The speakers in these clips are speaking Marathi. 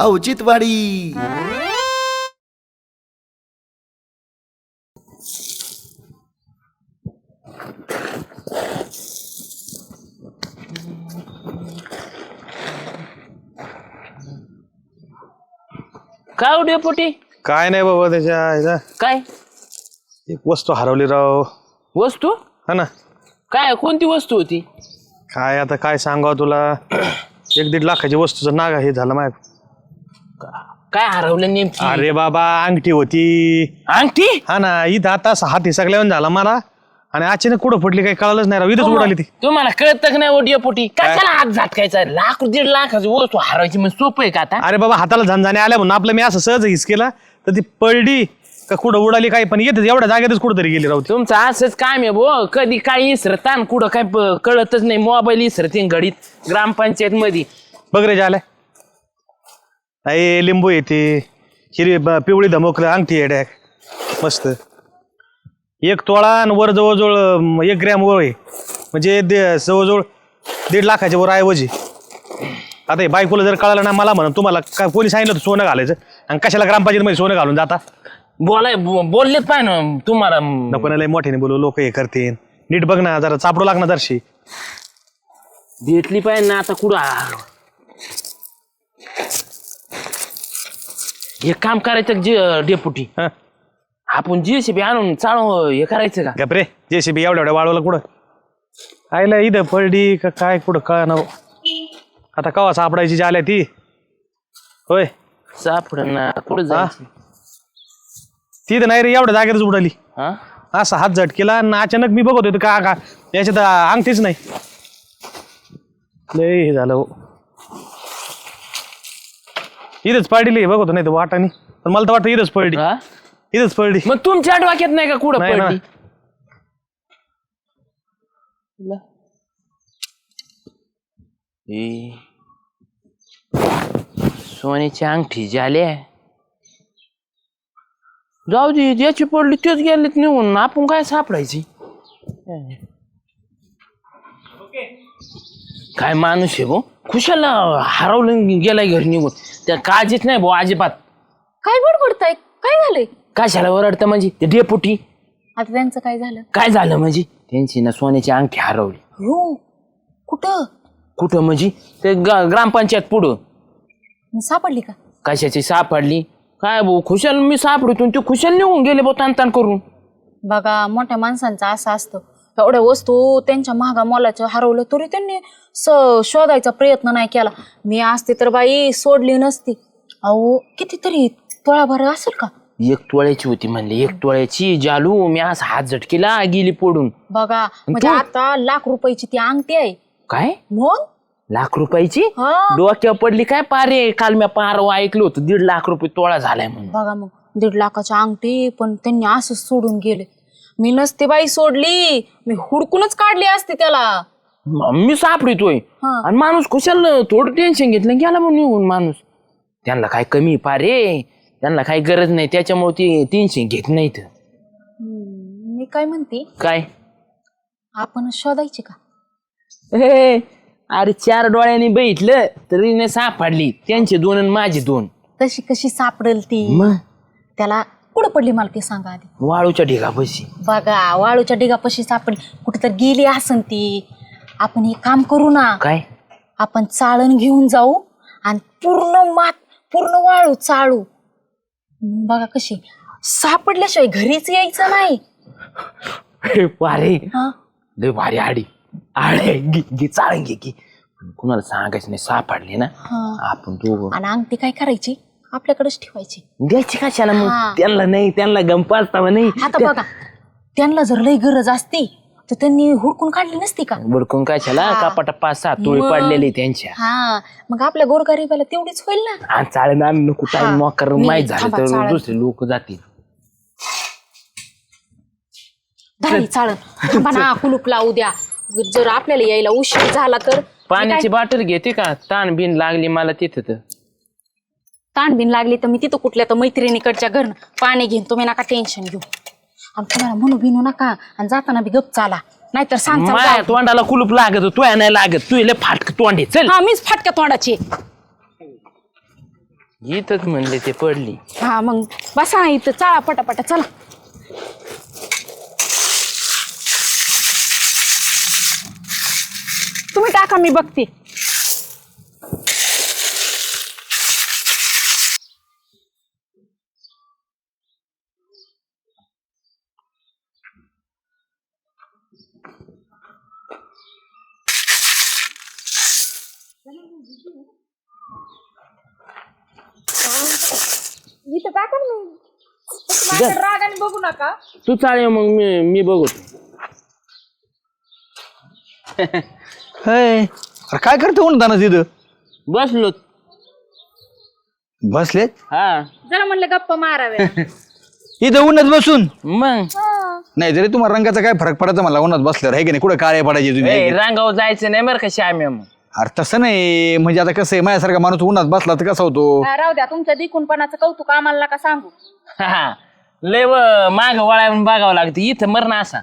औचित्यवाडी. काय हो डेपुटी? काय नाही बाबा त्याच्या काय एक वस्तू हरवली राव. वस्तू? हा ना. काय कोणती वस्तू होती? काय आता काय सांगावं तुला. 1-1.5 लाखाची वस्तूचं नाग हे झालं माय. काय हरवलं नेमकी? अरे बाबा अंगठी होती. अंगठी? हा ना. इथं आता हात हिसकल्यावर झाला मला आणि अचानक कुठं पडली काही कळालंच नाही राव. इथंच उडाली ती. तुम्हाला कळत का नाही ओ डेपुटी? कशाला हात झटकायचा? 1-1.5 लाखाची वस्तू हरवायची म्हणजे सोपं आहे का आता? अरे बाबा हाताला झणझाणे आल्या म्हणून आपलं मी असं सहज हिसकेला तर ती पडली का कुठं उडाली काही पण येते एवढ्या जागेतच कुठंतरी गेली राव ती. तुमचं असंच काम आहे भो. कधी काय इसरतान कुठं काय कळतच नाही. मोबाईल इसरते घडीत ग्रामपंचायत मध्ये. बघ रे झाल्या. लिंबू येते पिवळी धमक अंगठी आहे डॅक मस्त 1 तोळा आणि वर जवळजवळ 1 ग्रॅम वर आहे म्हणजे जवळजवळ 1.5 लाखाच्या वर आहे वजी. आता हे बायकोला जर कळालं ना मला म्हणून तुम्हाला काय कोणी सांगितलं होतं सोनं घालायचं आणि कशाला ग्रामपंचायतीमध्ये सोनं घालून जाता. बोललेत पाय ना तुम्हाला. नको ना लय मोठ्याने बोलू लोक हे करतील. नीट बघ ना जरा चापडू लागणार जरशी. भेटली पाहिजे ना आता कुठं. एक काम करायचं डेपुटी. आपण JCB आणून चालू हे करायचं का? गपरे JCB एवढ्या वाळवलं कुठं आयला इथं पडली का काय कुठं कळ ना. आता कवा सापडायची झाल्या ती होय सापड ना कुठं जायचं? ती तर नाही रे एवढ्या जागेतच उडाली. हा असा हात झटकेला आणि अचानक मी बघत होतो का याच्यात अंगठीच नाही. लय हे झालं. इथंच पडली बघतो नाही तर वाटानी पण मला तर वाटतं इथंच पडली. इथंच पडली. मग तुमच्या डोक्यात नाही का कुठं पडली? सोन्याची अंगठी झाल्या. जाऊ दे ज्याची पडली तेच गेलेत निघून. आपण काय सापडायची? काय माणूस आहे भाऊ. खुशाला हरवलं गेलाय घरी निघून. त्या काळजीच नाही भाऊ अजिबात. काय बडबडताय? काय झालंय? कशाला ओरडतं म्हणजे? ते डेपुटी आता त्यांचं काय झालं? काय झालं म्हणजे? त्यांची ना सोन्याची अंगठी हरवली. हो. कुठं? कुठं म्हणजे? ते ग्रामपंचायत पुढं. सापडली का? कशाची सापडली? काय भाऊ खुशाल मी सापडतो ते खुशाल निघून गेले भाऊ ताण करून. बघा मोठ्या माणसांचं असं असतं. एवढ्या वस्तू त्यांच्या महागा मोलाचं हरवलं तरी त्यांनी शोधायचा प्रयत्न नाही केला. मी असते तर बाई सोडली नसती. अहो कितीतरी तोळाभर असेल का? 1 तोळ्याची होती म्हणले. 1 तोळ्याची जालू मी असं हात झटकेला गेली पडून. बघा म्हणजे आता ₹1,00,000 ती अंगठी आहे. काय मग ₹1,00,000? हा. डोक्यावर पडली काय पारे? काल मी पारवा ऐकलं होतं ₹1.5 लाख तोळा झालाय म्हणून. बघा मग 1.5 लाखाची अंगठी पण त्यांनी असं सोडून गेले. मी नसते बाई सोडली. मी हुडकूनच काढली असते त्याला. मी सापडतोय आणि माणूस खुशाल थोडं टेन्शन घेतलं गेला म्हणून निघून माणूस. त्यांना काय कमी पारे? त्यांना काही गरज नाही त्याच्यामुळे ती टेन्शन घेत नाहीत. मी काय म्हणते काय आपण शोधायची का? अरे 4 डोळ्यांनी बघितलं तरी नाही सापडली. त्यांचे 2 आणि माझे 2. तशी कशी सापडेल ती? मग त्याला कुठं पडली मला ते सांगा आधी. वाळूच्या ढिगापाशी. बघा वाळूच्या ढिगापाशी सापडली. कुठं तर गेली असन ती. आपण एक काम करू ना. काय? आपण चाळण घेऊन जाऊ आणि पूर्ण वाळू चाळू. बघा कशी सापडल्याशिवाय घरीच यायचं नाही. वारे हा लय भारी आडी आडे घे चाळून घे. कुणाला सांगायचं नाही सापडली ना. आपण दोघं आणि अंगठी काय करायची? आपल्याकडेच ठेवायची. द्यायची कशाला मग? त्यांना नाही त्यांना गंपासता नाही. आता बघा त्यांना जर लई गरज असती तर त्यांनी हुडकून काढली नसती का? बडकून कशाला? कपाटा 5-6 तोळे पडलेले त्यांच्या. हा मग आपल्या गोरगरीबाला तेवढीच होईल ना. चालेल ना नको टाइम मॉकर माहीत झालं तर चालेल. दुसरे लोक जातील. चालन थांबा ना. कुलूप लावू द्या. जर आपल्याला यायला उशीर झाला तर. पाण्याची बाटल घेते का? ताण बिन लागली मला तिथं तर. ताण बिन लागली तर मी तिथं कुठल्या तर मैत्रिणीकडच्या घरनं पाणी घेईन. तुम्ही नका टेन्शन घेऊ. आणि तुम्हाला म्हणू बिनू नका आणि जाताना बी गप चाला. नाहीतर सांग माझ्या तोंडाला कुलूप लागत तू नाही लागत. तू लय फाटक तोंडे चल. हा मीच फाटक्या तोंडाची. इथंच म्हणले ते पडली. हा मग बसा ना इथं, चला पटापटा चला. तुम्ही टाका, मी बघते. इथं टाका ना मग. माझ्या रागाने बघू नका. तू चालेल मग मी बघतो. अरे काय करते म्हणताना तिथं बसलो. बसलेत हा जरा म्हणलं गप्पा माराव्या. इथं उन्हात बसून मग नाही जरी तुम्हाला रंगाचा काय फरक पडायचा मला उन्हात बसल्यावर आहे की नाही कुठं काळे पडायचे तुम्ही रांगावर जायचं नाही बरं का श्याम्या. मग अरे तसं नाही म्हणजे आता कसं आहे माझ्यासारखा माणूस उन्हात बसला तर कसा होतो राहू द्या, तुमच्या दिकूनपणाचं कौतुक आम्हाला नका सांगू. हा लय माग वळावून बघावं लागतं. इथं मरण असा.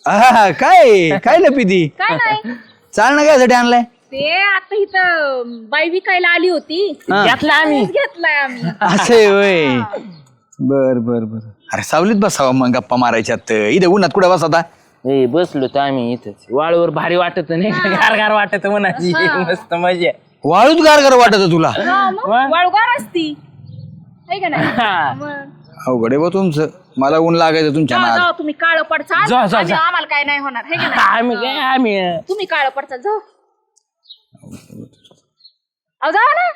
हा काय काय लपी ती काय नाही, चालणं काय आणलाय ते आता इथं बाई विकायला आली होती, घेतला आम्ही. घेतलाय आम्ही. असं आहे होय. बर बर बर अरे सावलीत बसावं मग गप्पा मारायच्यात इथे उन्हात कुठे बसता ए बसलो तर आम्ही इथंच. वाळूवर भारी वाटत नाही का, गार गार वाटत म्हणाची. मस्त मजा. वाळूत गार वाटत तुला हा, मग वाळूगार असती है का नाही. हा. मग अवघड आहे बा तुमचं मला ऊन लागायचं तुमच्या जाऊ नाद जाऊ, तुम्ही काळ पडचाल. जा, जा, जा. आम्हाला काय नाही होणार है का नाही. आम्ही काय आम्ही तुम्ही काळ पडचाल, जाऊ. अहो जाऊ ना.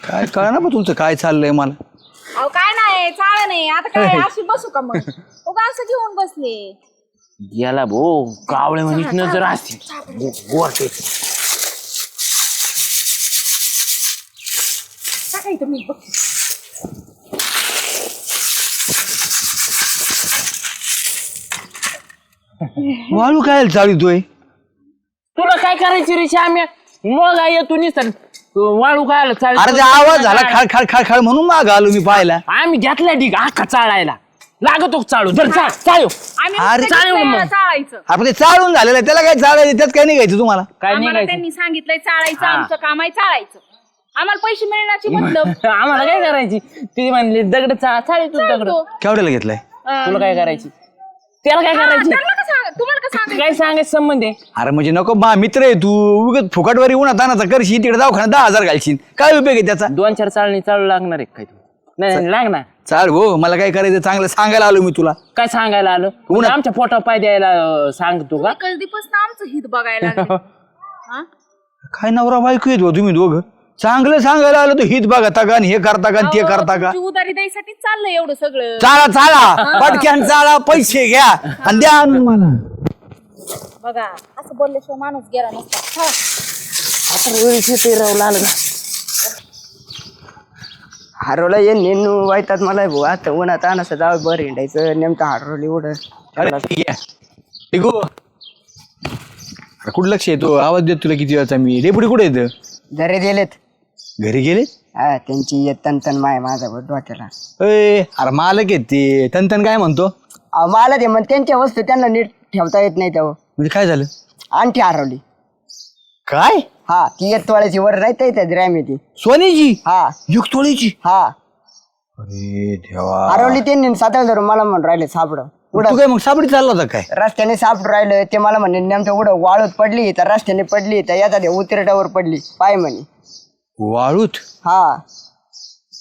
काय कळा ना तुमचं काय चाललंय मला अहो काय नाही, चाळ नाही आता. काय अशी बसू का मग. उगा असं घेऊन बसले. गेला भो कावळे म्हणजे नजर असते. गोरटे काय तुम्ही बघ. वाळू काय चालतोय तुला काय करायची रे श्याम्या. मग येतो निसर वाळू खायला चाल. अरे ते आवाज झाला खाळ खाळ खाळ खाळ म्हणून माग आलो मी पाहायला आम्ही घेतला ढीक अख्खा चाळायला. लागतो चालू जर चाळू. अरे आम्ही चालेल मग. चाळायचं. आपण ते चालून झालेलं आहे, त्याला काय चालायचं त्यात काय निघायचं तुम्हाला काय आम्हाला निघायचं त्यांनी सांगितलंय चाळायचं, हा. आमचं काम आहे चाळायचं. आम्हाला पैसे मिळण्याची मतलब. आम्हाला काय करायची. ती म्हणली दगड चाळी तू दगड. केवढ्याला घेतलाय तुला काय करायची. त्याला काय करायची. तुम्हाला का सांग. काय सांगायचं संबंध आहे. अरे म्हणजे नको बा मित्र आहे तू उगत फुकटवारी उन्हात तानाचा करशील तिकडे दवाखाना 10,000 घालशील काय उपयोग आहे त्याचा 2-4 चाळणी चालू लागणार आहे काय तू. नाही लागणार. चाल हो मला काय करायचं चांगलं सांगायला आलो मी तुला काय सांगायला आलो. उन्हात- आमच्या पोटावर पाय द्यायला सांगतो का. कधीपासून आमचं हित बघायला लागले. हा? काय नवरा बायको येत हो तुम्ही दोघं चांगलं सांगायला आलो तू हित बघा का आणि हे करता का आणि ते अहो, करता का तुमची उधारी द्यायसाठी चाललंय एवढं सगळं. चाला चाला पटक्यान चाला पैसे घ्या आणि द्या आणून मला बघा असं बोलल्याशिवाय माणूस गेला नसता. हरवला ये नेनू वाईतात मला भाऊ आता उन्हात आणसं जाऊ बरं हिंडायचं नेमकं हरवली एवढं अरे ठीक आहे ठीक हो अरे कुठं लक्ष येतो आवाज देत तुला किती वेळाचा मी डेपुटी कुठे येतं जरे दिलेत. घरी गेले हा त्यांची येत तन माय माझा डोक्याला. अरे मालक आहेत ते तन काय म्हणतो अहो मला ते मग त्यांच्या वस्तू त्यांना नीट ठेवता येत नाही तेव्हा. म्हणजे काय झालं आणखी हरवली. काय हा ती येत तोळ्याची वर राहता येते ग्रॅमी ती. सोन्याची हा युगतोळीची हा अरे देवा हरवली त्यांनी सातारा धरून मला म्हणून राहिले सापड. तू काय मग साबडी चालला होता काय रस्त्याने सापड राहिलं ते मला म्हणे नेमकं उडं वाळूत पडली तर रस्त्याने पडली तर येतात ते उतरट्यावर पडली पाय म्हणे. वाळूत हा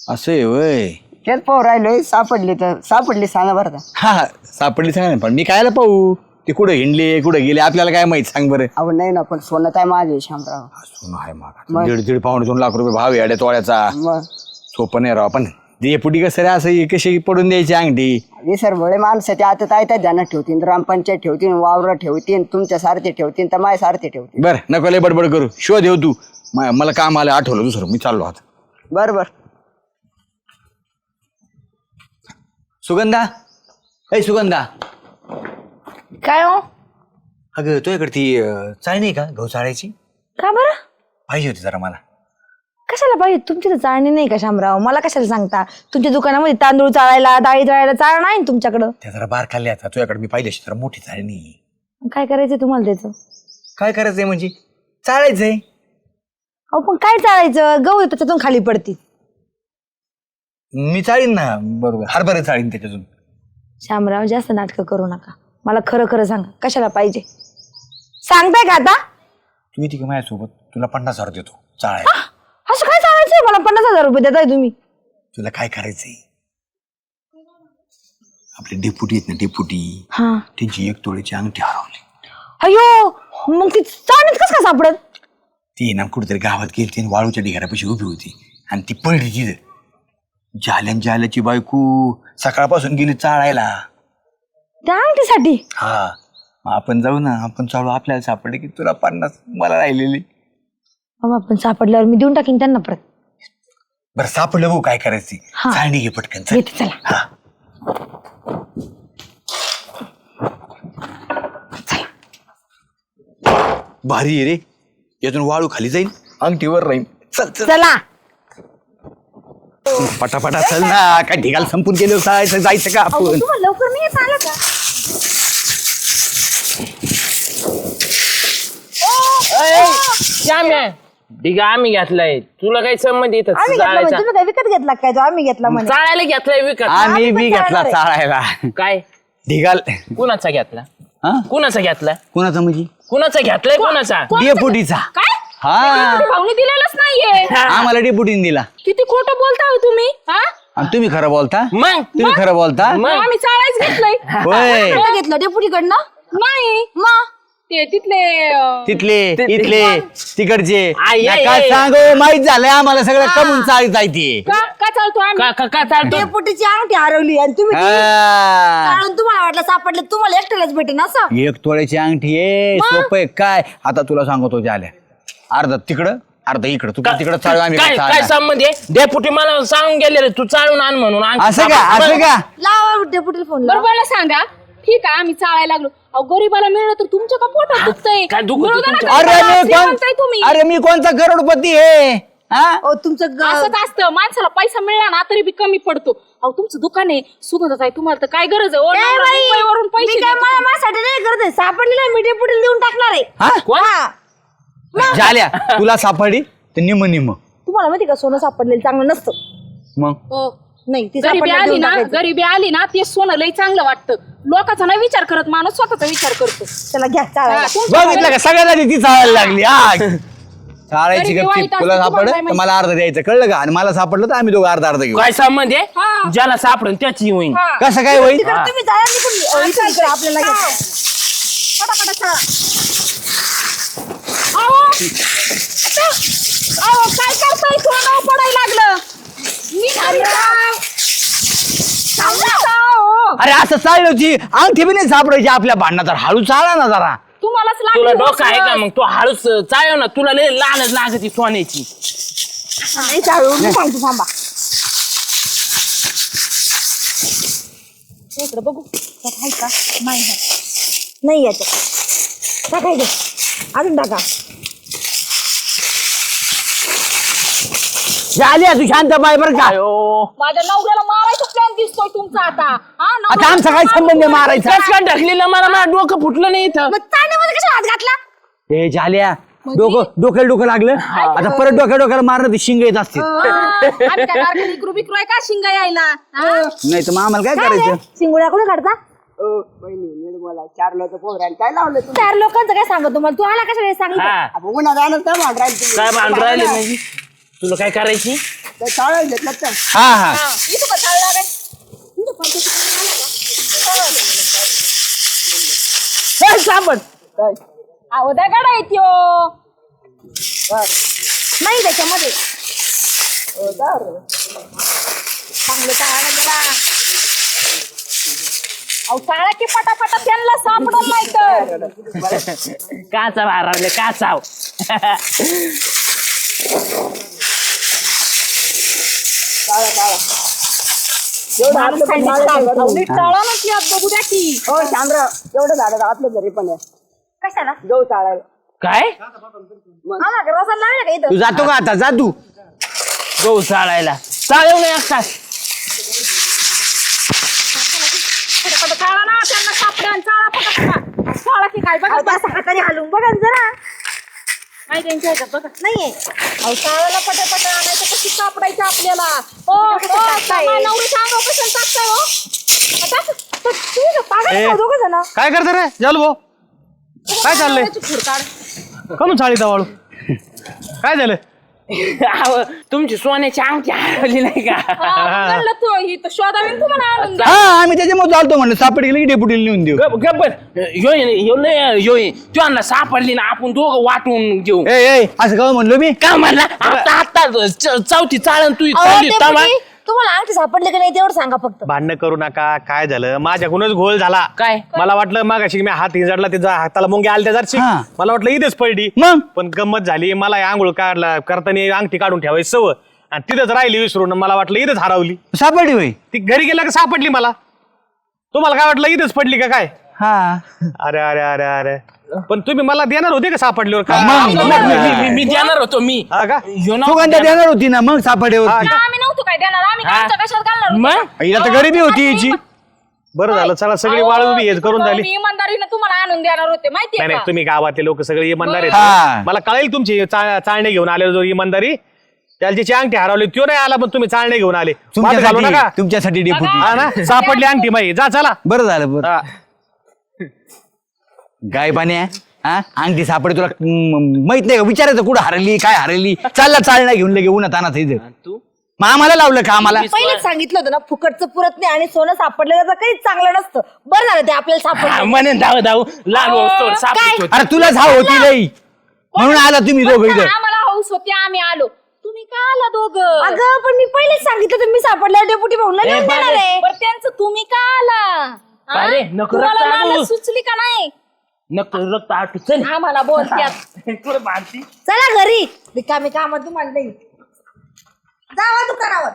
असं आहे वय तेच पाहू राहिलोय सापडली तर सापडली सांगा बरं का. हा सापडली सांगा ना पण मी कायला पाहू ते कुठं हिंडले कुठं गेले आपल्याला काय माहित सांग बरं अहो नाही ना पण सोनं काय माझे शामराव. सोनं आहे मागा 1.5-1.5 लाख रुपये भाव आहे अड्या तोळ्याचा मग सोपं नाही राव पण डेपुटी कसं रे असं कशी पडून द्यायची अंगठी विसर भोळे माणसं ते आता काय ध्यानात ठेवतील ग्रामपंचायत ठेवतील वावर ठेवतील तुमच्या सारखे ठेवतील तर माझ्या सारखे ठेवतील. बरं नको लय बडबड करू शोध येऊ तू मला काम आलं आठवलं दुसरं मी चाललो आता बरं बरं. सुगंधा ए सुगंधा काय हो अगं तुझ्याकडे ती चाळ नाही का गहू चाळायची का बरं पाहिजे होती जरा मला कशाला पाहिजे तुमची तर चाळणी नाही का शामराव मला कशाला सांगता तुमच्या दुकानामध्ये तांदूळ चाळायला डाळी चाळायला चाळ नाही ना तुमच्याकडं त्या जरा बार खाल्ल्या आता तुझ्याकडे मी पाहिजे जरा मोठी चाळी नाही काय करायचंय तुम्हाला त्याचं काय करायचंय म्हणजे चाळायचंय अहो पण काय चालायचं, गहू त्याच्यातून खाली पडती. मी चाळीन ना, बरोबर हरभरे चाळीन त्याच्यातून. शामराव जास्त नाटकं करू नका, मला खरं खरं सांगा कशाला पाहिजे, सांगताय का आता? तू येते का माझ्यासोबत, तुला 50,000 देतो चाळायला. असं काय सांगायचंय मला? 50,000 रुपये देताय तुम्ही? तुला काय करायचंय, आपले डेपुटी आहेत ना डेपुटी, हा. त्यांची 1 तोळ्याची अंगठी हरवली. अयो, मग ती चाळणीत कसं काय सापडत? ती ना कुठेतरी गावात गेली आणि वाळूच्या ढिगाऱ्यापाशी उभी होती आणि ती पडली तिथे. जाल्याची बायको सकाळपासून गेली चाळायला. त्या अंगठीसाठी? हा, मग आपण जाऊ ना, आपण चालू, आपल्याला सापडले की तुला 50 मला राहिलेली. बाबा पण सापडल्यावर मी देऊन टाकीन त्यांना परत. बरं सापडलं भाऊ, काय करायची, हा. चाळणी घे पटकन चल. येते चला. हा. भारी आहे रे, यातून वाळू खाली जाईल, अंगठीवर राहील. चल चल चला. पटापटा चल ना, काय ढिगाला संपून गेलो जायचं का आपण. तुम्हाला लवकर नाही येत आलं का? श्याम्या डिगा आम्ही घेतलाय, तुला काही संबंध येत आम्ही घेतला म्हणजे तुम्ही काय विकत घेतला काय? तो आम्ही घेतला म्हणे. चाळायला घेतलाय विकत. आम्ही बी पण घेतला चालणार चाळायला काय ढिगाल. कुणाचा घेतला? हा, कुणाचा घेतला? कोणाचा म्हणजे? कुणाचा घेतलाय? कुणाचा? डेपुटीचा. काय हा, भाऊनी दिलेलंच नाहीये. आम्हाला डेपुटीने दिला. किती खोटं बोलता हो तुम्ही हा? आणि तुम्ही खरं बोलता, मग तुम्ही खरं बोलता. मग आम्ही चाळायच घेतलंय. होय, कुठं घेतलं? डेपुटीकडनं? नाही मग ते तिथले तिथले इथले तिकडचे आई, आई, काय आई. सांगू, माहित झालंय आम्हाला सगळं कमून चाळीत जायती. का का चालतो आम्ही? का चालतो? डेपुटीची अंगठी हरवली आणि तुम्ही ती चाळून तुम्हाला वाटलं सापडलं, तुम्हाला एकट्यालाच भेटेन असं? 1 तोळ्याची अंगठी आहे, सोपं आहे काय. आता तुला सांगतो झाल्या, अर्धा तिकडं अर्धा इकडं, तू तिकडं चालू, आम्ही काय इकडं काय चालणार. संबंध आहे? डेपुटी मला सांगून गेले तू चालून आण म्हणून. असं का, असं का? लावा डेपुटीला फोन लावा. बरोबर सांगा. ठीक आहे आम्ही चाळायला लागलो. अहो गरीबाला मिळलं तर तुमच्या का पोटात दुखतंय? काय दुखतं मिळू द्या ना तुमच्या? गरीबाला, अरे मी श्रीमंत आहे तुम्ही. कोण, अरे मी कोणता करोडपती आहे हा? ओ तुमचं असंच असतं, माणसाला पैसा मिळला ना तरी बी कमी पडतो. अहो तुमचं दुकान आहे, सुगंधच आहे, तुम्हाला तर काय गरज आहे? ओ, नवरा रुपयावरून पैसे काय देतो. मला माझ्यासाठी नाही करत आहे. सापडली नाही, मी डेपुटीला देऊन टाकणार आहे. हा? कोण? झाल्या, तुला सापडी तर निम. तुम्हाला माहिती का सोनं सापडलेलं चांगलं नसतं. मग हो. नाही ती गरिबी सापडल्यावर आली देऊन ना, टाकायचं. गरिबी आली ना ते सोनं लई चांगलं वाटतं. लोकांचा नाही विचार करत माणूस, स्वतःचा विचार करतो. चला घ्या चाळायला. हा, तुमच्या बघितलं का, सगळ्यात ती चालायला लागली. चाळायची गरिबी गपची, वाईट तुला असते, सापड तुम्हाला काय तर मला अर्ध द्यायचं, कळलं का? आणि मला सापडलं तर आम्ही दोघं अर्धा घेऊ. काय संबंध आहे? हा. ज्याला सापडून त्याची होईन. हा. कसं काय होईल? तिकडे तुम्ही जाळा निघून इकडे आपल्याला घ्या. पटापटा चला. अहो, अहो, काय करताय? सोनं पडायला लागलं. मी अरे असं चालली होती, अंगठी बी नाही सापडायची आपल्या भांडणात, तर हळू चाला ना जरा. तुम्हालाच तुला लागली डोकं आहे का? होसलं. मग तू हळूच चाळव ना, तुला लय लहानच लागती सोन्याची. नाही चाळू, मी सांगतो थांबा. इकडे बघू त्यात आहे का? नाही आहे. नाही याच्यात टाकायचं, अजून टाका. झाली तू शांत बाय बरं का. माझ्या नवऱ्याला मारायचा प्लॅन दिसतोय तुमचा आता. हा, आता नवरा- आमचा काय संबंध आहे मारायचा? कस काय ढकलीला मला डोकं फुटलं नाही इथं. मग चाळण्यामध्ये कशा हात घातला? हे झाल्या, डोक्याला लागलं, आता परत डोक्याला मारणार, ते शिंग येत असतील. आम्ही काय कारखान्यात इकडू बिकडू आहे का शिंगा यायला? हा? नाही तर मग आम्हाला काय करायचं? शिंगोळ्या कुठे काढता? बहिणी निर्मला 4 लोक पोहरायला काय लावलं तुम्ही? 4 लोकांचं काय सांगत तुम्हाला? तू आला कशा सांगितलं? हा आपण उन्हात आणत काय भांड राहील तुम्ही? काय भांडून राहिले म्हणजे? तुला काय करायची? ते चाळायला घेतलं तर. हा हा, हा, इथं पण चालणार आहे. सापड. काय अहो दगड आहे त्यो. नाही त्याच्यामध्ये. चांगलं चाळायला गेला. अहो चाळा की पटापटा त्यांना सापडत नाही तर. काचा मारले काचाव. नीट चाळा ना ती आत बघू द्या की. हो शामराव, एवढं झालं आपल्या घरी पण आहे. कशाला? गहू चाळायला. काय आम्हाला का रोसाला लावलं का इथं? तू जातो का आता? जा तू. गहू चाळायला चाळव नाही असतात. पटापटा चाळा ना, त्यांना सापड्या आणि चाळा पटापटा. चाळा की काय बघा. अहो, असं हाताने हलवून बघा ना जरा. काय त्यांच्या ह्याच्यात बघा. नाहीये. अहो चाळायला पटापट आणायचं कशी सापडायचं आपल्याला. ओ नवरीच्या अंगावर कशाला टाकताय हो? ए, दोघं जण काय करता रे जालू भाऊ काय चाललंय कमून चाळीचा वाळू काय झालं अहो, तुमची सोन्याची अंगठी हरवली नाही का? म्हणलं तू ही तर शोधावी तुम्हाला आणून द्या. हा आम्ही त्याच्यामुळे चालतो म्हणलं सापड गेलं की डेपुटीला नेऊन देऊ गब्बर तो आणला सापडली ना आपण दोघं वाटून घेऊ. ए ए असं का म्हणलो मी का म्हणला आता आता चौथी चाळण तू अहो, चालली डेपुटी, तवा. तुम्हाला अंगठी सापडले की नाही तेवढं सांगा फक्त. भांडणं करू नका काय झालं माझ्याकडूनच घोळ झाला काय? मला वाटलं मागाशी मी हात हिंजडला त्याचा हाताला मुंगे आले त्याची हा. मला वाटलं इथेच पडली मग पण गंमत झाली मला हे आंघोळ काढला करताना अंगठी काढून ठेवायची सवय आणि तिथंच राहिली विसरून मला वाटलं इथेच हरवली सापडली होय ती घरी गेला का सापडली मला तुम्हाला काय वाटलं इथेच पडली का काय हा अरे अरे अरे अरे पण तुम्ही मला देणार होते का सापडल्यावर मग. मी देणार होतो मी हा का? ह्यो ना- सुगंधा देणार होती ना मग सापडेवर आम्ही नव्हतो काय देणार. आम्ही हा. आमच्या कशात घालणार होतो? मग हिला तर गरिबी होती याची बरं झालं चला सगळी अहो, वाळू बी हेच करून झाली मी इमानदारीने तुम्हाला आणून देणार होते माहितीये नाही नाही का? तुम्ही गावातले लोक सगळे इमानदार हा. आहेत मला कळेल तुमची चाळणे घेऊन आले जो इमानदारी त्याला ज्याची अंगठी हरवली तो नाही आला पण तुम्ही चाळणे घेऊन आले वाद घालू नका तुमच्यासाठी तुमच्यासाठी डेपुटी हा ना सापडली अंगठी माही जा चला बरं झालं बरं हा. गाय पाण्या हा अंगठी सापडे तुला माहित नाही का विचारायचं कुठं हरली काय हरली चालला चालना घेऊन लगे उन्हात आणत इथं तू मग आम्हाला लावलं का आम्हाला पहिलेच सांगितलं होतं ना फुकटचं पुरत नाही आणि सोनं सापडलेलं तर काहीच चांगलं नसतं. बरं झालं ते आपल्याला सापडलं. म्हणे धाव धाव लाल वस्तूवर सापडत होती. अरे तुला झाव होती लई म्हणून आला तुम्ही दोघं इथं आम्हाला हौस होती आम्ही आलो. तुम्ही का आला दोघं? अगं पण मी पहिलेच सांगितलं तुम्ही सापडल्या डेपुटी भाऊला नेऊन देणार आहे. बरं त्यांचं तुम्ही का आला? हा? अरे, नको तुम्हाला रक्त मला आणू. सुचली का नाही? नक्की रक्त आटू चल आम्हाला बोलत्यात. कुठं बांधती? चला घरी रिकामी कामात तुम्हाला नाही. जावा दुकानावर.